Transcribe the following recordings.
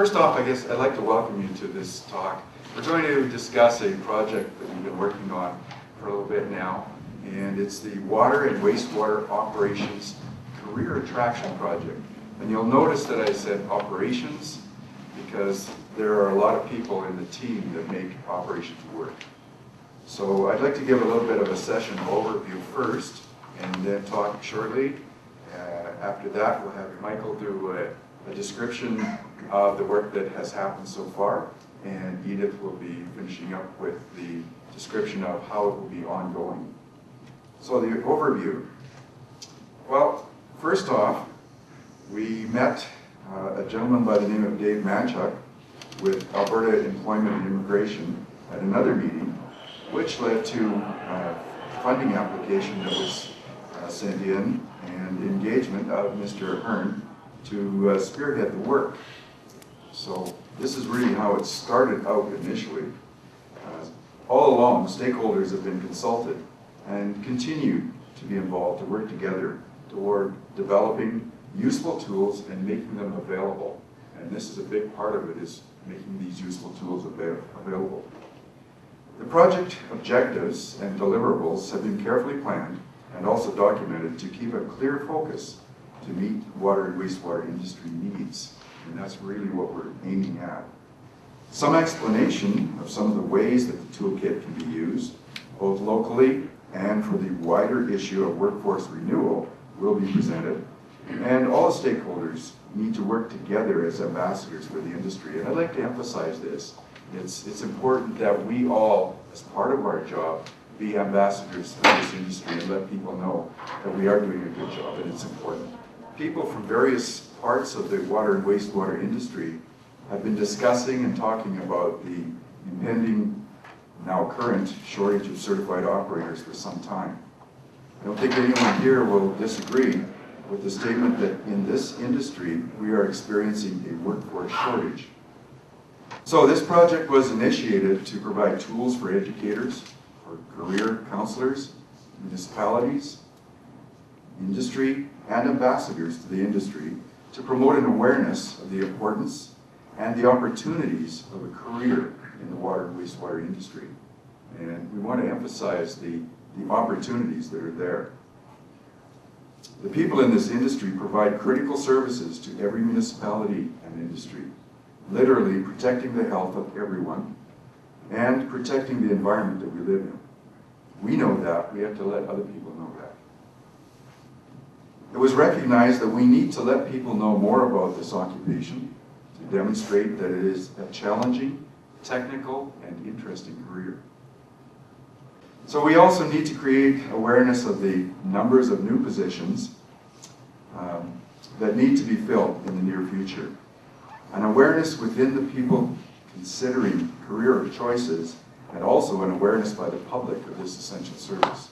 First off, I guess I'd like to welcome you to this talk. We're going to discuss a project that we've been working on for a little bit now, and it's the Water and Wastewater Operations Career Attraction Project. And you'll notice that I said operations because there are a lot of people in the team that make operations work. So I'd like to give a little bit of a session overview first, and then talk shortly. After that, we'll have Michael do a description of the work that has happened so far, and Edith will be finishing up with the description of how it will be ongoing. So the overview. Well, first off, we met a gentleman by the name of Dave Manchuk with Alberta Employment and Immigration at another meeting, which led to a funding application that was sent in and engagement of Mr. Aherne to spearhead the work. So this is really how it started out initially. All along, stakeholders have been consulted and continue to be involved to work together toward developing useful tools and making them available. And this is a big part of it, is making these useful tools available. The project objectives and deliverables have been carefully planned and also documented to keep a clear focus to meet water and wastewater industry needs. And that's really what we're aiming at. Some explanation of some of the ways that the toolkit can be used, both locally and for the wider issue of workforce renewal, will be presented. And all stakeholders need to work together as ambassadors for the industry. And I'd like to emphasize this. It's important that we all, as part of our job, be ambassadors for this industry and let people know that we are doing a good job, and it's important. People from various parts of the water and wastewater industry have been discussing and talking about the impending, now current, shortage of certified operators for some time. I don't think anyone here will disagree with the statement that in this industry we are experiencing a workforce shortage. So this project was initiated to provide tools for educators, for career counselors, municipalities, industry, and ambassadors to the industry to promote an awareness of the importance and the opportunities of a career in the water and wastewater industry. And we want to emphasize the opportunities that are there. The people in this industry provide critical services to every municipality and industry, literally protecting the health of everyone and protecting the environment that we live in. We know that. We have to let other people know that. It was recognized that we need to let people know more about this occupation to demonstrate that it is a challenging, technical, and interesting career. So we also need to create awareness of the numbers of new positions that need to be filled in the near future. An awareness within the people considering career choices, and also an awareness by the public of this essential service.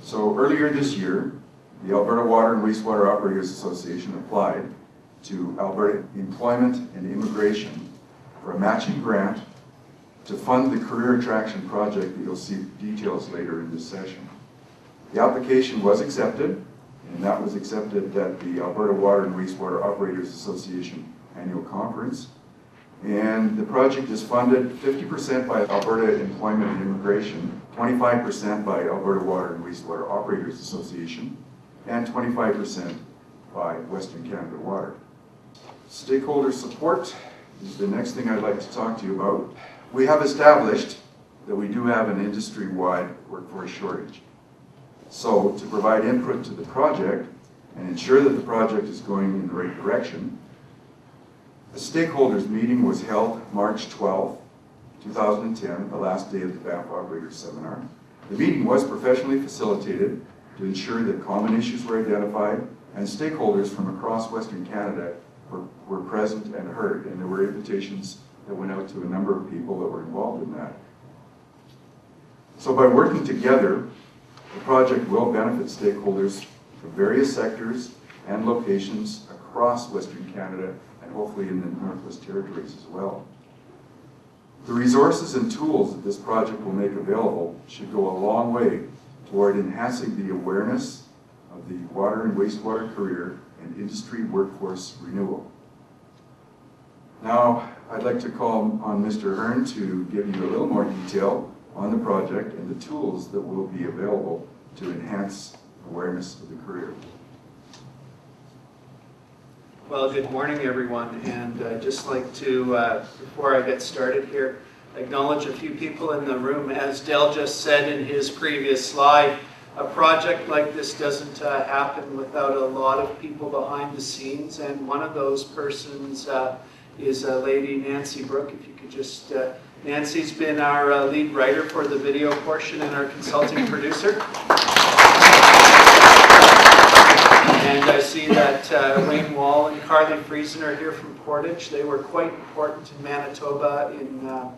So earlier this year, the Alberta Water and Wastewater Operators Association applied to Alberta Employment and Immigration for a matching grant to fund the Career Attraction Project that you'll see details later in this session. The application was accepted, and that was accepted at the Alberta Water and Wastewater Operators Association annual conference. And the project is funded 50% by Alberta Employment and Immigration, 25% by Alberta Water and Wastewater Operators Association, and 25% by Western Canada Water. Stakeholder support is the next thing I'd like to talk to you about. We have established that we do have an industry-wide workforce shortage. So to provide input to the project and ensure that the project is going in the right direction, a stakeholders meeting was held March 12, 2010, the last day of the BAMP Operators Seminar. The meeting was professionally facilitated to ensure that common issues were identified and stakeholders from across Western Canada were present and heard, and there were invitations that went out to a number of people that were involved in that. So by working together, the project will benefit stakeholders from various sectors and locations across Western Canada and hopefully in the Northwest Territories as well. The resources and tools that this project will make available should go a long way toward enhancing the awareness of the water and wastewater career and industry workforce renewal. Now, I'd like to call on Mr. Aherne to give you a little more detail on the project and the tools that will be available to enhance awareness of the career. Well, good morning, everyone, and I'd just like to, before I get started here, acknowledge a few people in the room. As Del just said in his previous slide, a project like this doesn't happen without a lot of people behind the scenes, and one of those persons is Lady Nancy Brooke. If you could just, Nancy's been our lead writer for the video portion and our consulting producer. And I see that Wayne Wall and Carly Friesen are here from Portage. They were quite important in Manitoba in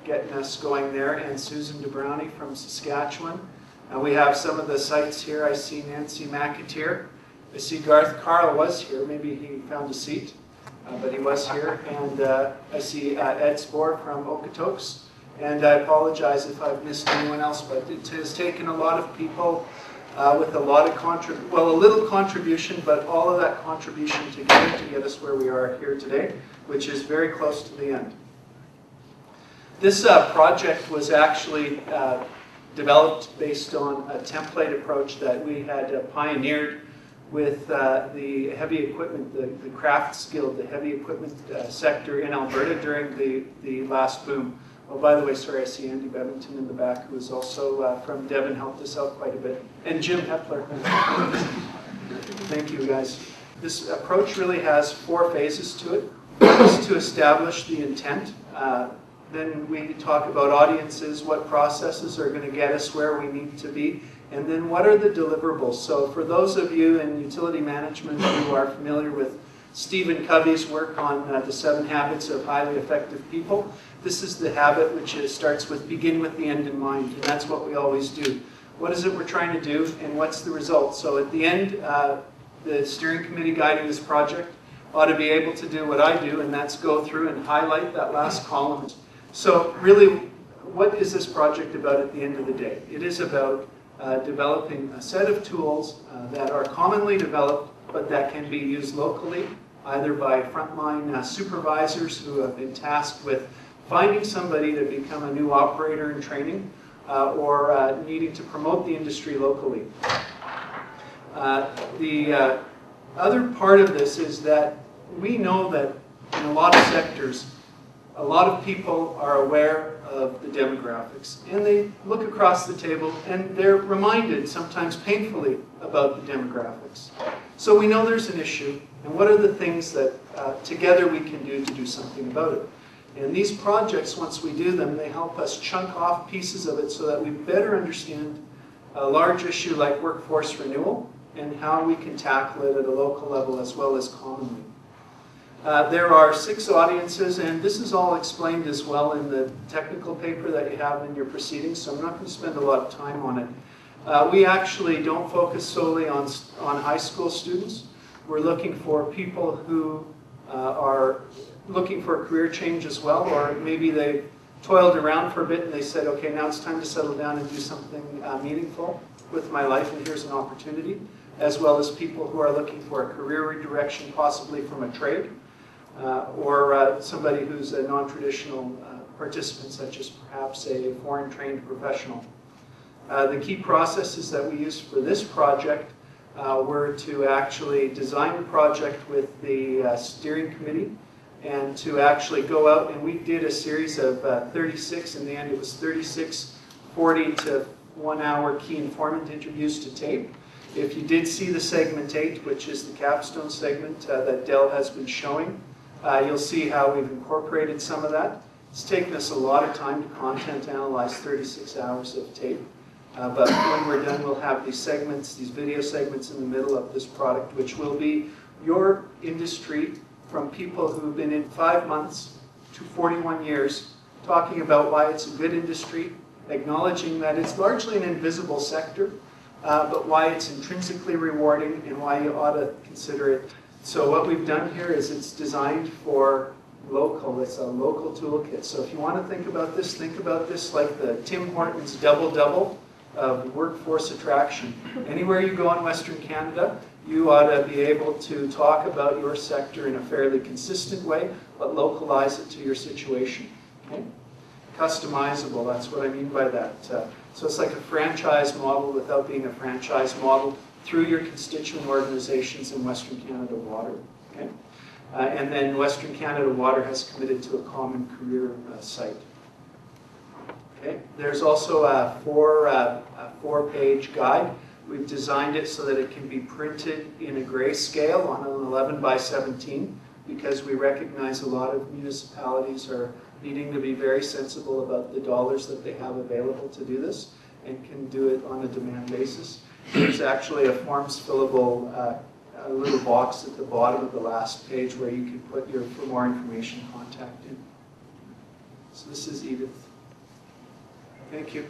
getting us going there, and Susan DeBrownie from Saskatchewan. We have some of the sites here. I see Nancy McAteer. I see Garth Carl was here. Maybe he found a seat, but he was here. And I see Ed Spohr from Okotoks. And I apologize if I've missed anyone else, but it has taken a lot of people with a lot of a little contribution, but all of that contribution together to get us where we are here today, which is very close to the end. This project was actually developed based on a template approach that we had pioneered with the heavy equipment, the crafts guild, the heavy equipment sector in Alberta during the last boom. Oh, by the way, sorry, I see Andy Bevington in the back, who is also from Devon, helped us out quite a bit. And Jim Hepler. Thank you, guys. This approach really has 4 phases to it. One is to establish the intent. Then we talk about audiences, what processes are going to get us where we need to be, and then what are the deliverables. So for those of you in utility management who are familiar with Stephen Covey's work on the 7 habits of highly effective people, this is the habit which starts with begin with the end in mind, and that's what we always do. What is it we're trying to do, and what's the result? So at the end, the steering committee guiding this project ought to be able to do what I do, and that's go through and highlight that last column. So really, what is this project about at the end of the day? It is about developing a set of tools that are commonly developed, but that can be used locally, either by frontline supervisors who have been tasked with finding somebody to become a new operator in training, or needing to promote the industry locally. The other part of this is that we know that in a lot of sectors, a lot of people are aware of the demographics, and they look across the table and they're reminded, sometimes painfully, about the demographics. So we know there's an issue, and what are the things that together we can do something about it? And these projects, once we do them, they help us chunk off pieces of it so that we better understand a large issue like workforce renewal and how we can tackle it at a local level as well as commonly. There are 6 audiences, and this is all explained as well in the technical paper that you have in your proceedings, so I'm not going to spend a lot of time on it. We actually don't focus solely on high school students. We're looking for people who are looking for a career change as well, or maybe they toiled around for a bit and they said, okay, now it's time to settle down and do something meaningful with my life, and here's an opportunity, as well as people who are looking for a career redirection, possibly from a trade, or somebody who's a non-traditional participant, such as perhaps a foreign-trained professional. The key processes that we used for this project were to actually design the project with the steering committee, and to actually go out, and we did a series of 36, in the end it was 36 40 to 1 hour key informant interviews to tape. If you did see the segment 8, which is the capstone segment that Del has been showing, you'll see how we've incorporated some of that. It's taken us a lot of time to content analyze 36 hours of tape, but when we're done we'll have these segments, these video segments in the middle of this product, which will be your industry from people who've been in 5 months to 41 years, talking about why it's a good industry, acknowledging that it's largely an invisible sector, but why it's intrinsically rewarding and why you ought to consider it. So what we've done here is it's designed for local. It's a local toolkit. So if you want to think about this like the Tim Hortons double-double of workforce attraction. Anywhere you go in Western Canada, you ought to be able to talk about your sector in a fairly consistent way, but localize it to your situation. Okay? Customizable, that's what I mean by that. So it's like a franchise model without being a franchise model through your constituent organizations in Western Canada Water. Okay? And then Western Canada Water has committed to a common career site. Okay? There's also a four-page guide. We've designed it so that it can be printed in a grayscale on an 11 by 17 because we recognize a lot of municipalities are needing to be very sensible about the dollars that they have available to do this and can do it on a demand basis. There's actually a forms fillable a little box at the bottom of the last page where you can put your for more information contact in. So this is Edith. Thank you.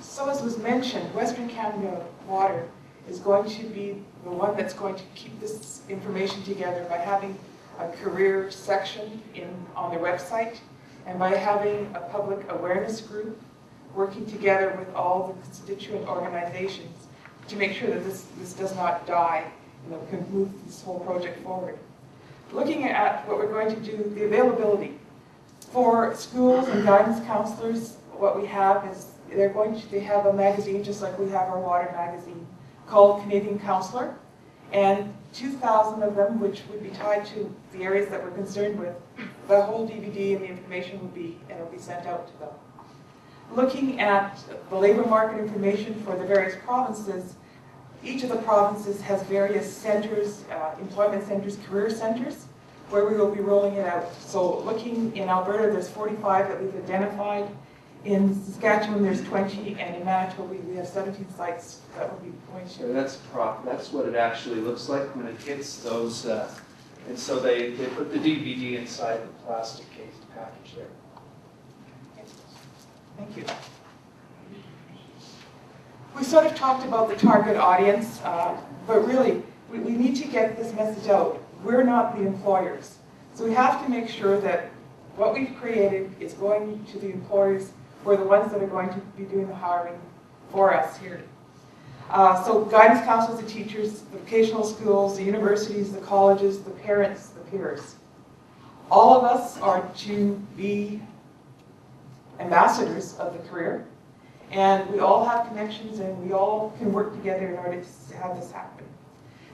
So as was mentioned, Western Canada Water is going to be the one that's going to keep this information together by having a career section on their website and by having a public awareness group working together with all the constituent organizations to make sure that this does not die and can move this whole project forward. Looking at what we're going to do, the availability for schools and guidance counselors, what we have is they have a magazine just like we have our water magazine called Canadian Counselor, and 2,000 of them, which would be tied to the areas that we're concerned with, the whole DVD and the information will be sent out to them. Looking at the labor market information for the various provinces, each of the provinces has various centers, employment centers, career centers, where we will be rolling it out. So looking in Alberta, there's 45 that we've identified. In Saskatchewan, there's 20, and in Manitoba, we have 17 sites that will be going to. So that's what it actually looks like when it hits those. And so they put the DVD inside the plastic case package there. Thank you. We sort of talked about the target audience, but really, we need to get this message out. We're not the employers. So we have to make sure that what we've created is going to the employers who are the ones that are going to be doing the hiring for us here. So guidance counselors, the teachers, the vocational schools, the universities, the colleges, the parents, the peers. All of us are to be ambassadors of the career, and we all have connections and we all can work together in order to have this happen.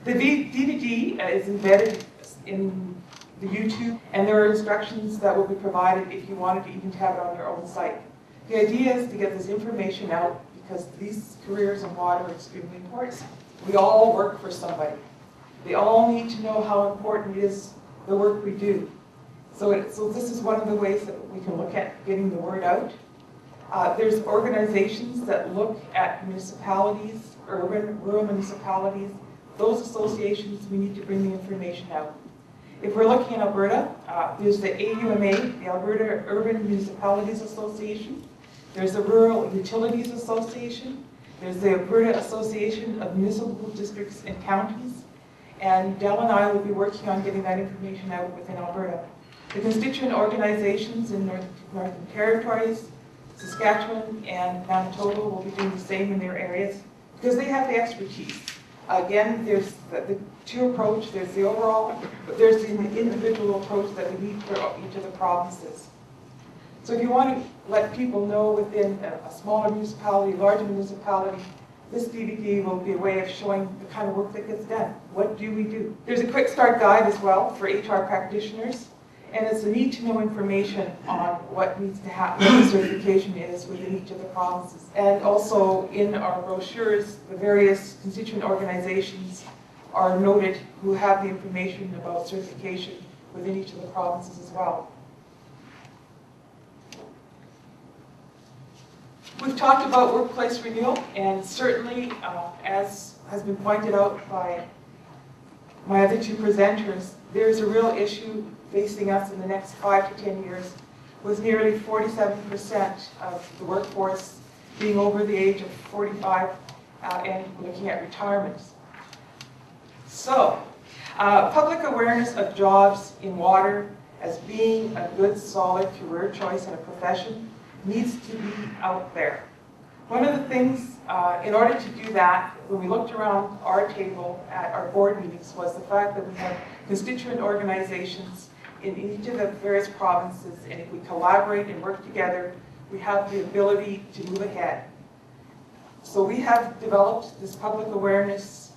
The DVD is embedded in the YouTube, and there are instructions that will be provided if you wanted to even have it on your own site. The idea is to get this information out because these careers in water are extremely important. We all work for somebody. They all need to know how important it is the work we do. So this is one of the ways that we can look at getting the word out. There's organizations that look at municipalities, urban, rural municipalities. Those associations, we need to bring the information out. If we're looking in Alberta, there's the AWWOA, the Alberta Urban Municipalities Association. There's the Rural Utilities Association. There's the Alberta Association of Municipal Districts and Counties. And Del and I will be working on getting that information out within Alberta. The constituent organizations in Northern Territories, Saskatchewan, and Manitoba will be doing the same in their areas because they have the expertise. Again, there's the two approach, there's the overall, but there's the individual approach that we need for each of the provinces. So if you want to let people know within a smaller municipality, larger municipality, this DVD will be a way of showing the kind of work that gets done. What do we do? There's a quick start guide as well for HR practitioners, and it's a need-to-know information on what needs to happen, what the certification is within each of the provinces. And also in our brochures, the various constituent organizations are noted who have the information about certification within each of the provinces as well. We've talked about workplace renewal, and certainly, as has been pointed out by my other two presenters, there's a real issue facing us in the next 5 to 10 years, with nearly 47% of the workforce being over the age of 45 and looking at retirements. So, public awareness of jobs in water as being a good, solid career choice and a profession needs to be out there. One of the things, in order to do that, when we looked around our table at our board meetings, was the fact that we have constituent organizations in each of the various provinces, and if we collaborate and work together, we have the ability to move ahead. So we have developed this public awareness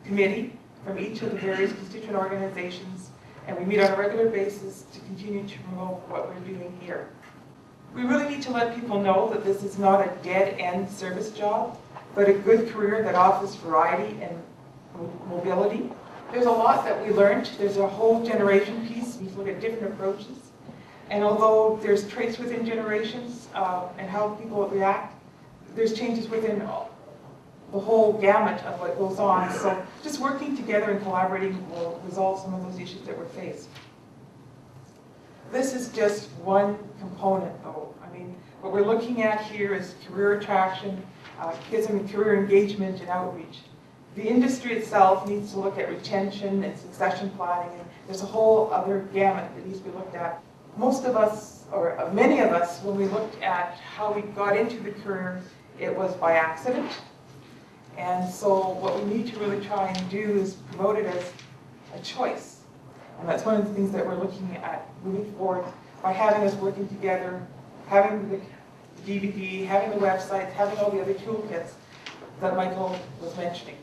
committee from each of the various constituent organizations, and we meet on a regular basis to continue to promote what we're doing here. We really need to let people know that this is not a dead-end service job, but a good career that offers variety and mobility. There's a lot that we learned. There's a whole generation piece. We look at different approaches. And although there's traits within generations and how people react, there's changes within the whole gamut of what goes on. So just working together and collaborating will resolve some of those issues that we're faced. This is just one component, though. I mean, what we're looking at here is career attraction, career engagement, and outreach. The industry itself needs to look at retention and succession planning, and there's a whole other gamut that needs to be looked at. Most of us, or many of us, when we looked at how we got into the career, it was by accident. And so what we need to really try and do is promote it as a choice. And that's one of the things that we're looking at moving forward by having us working together, having the DVD, having the websites, having all the other toolkits that Michael was mentioning.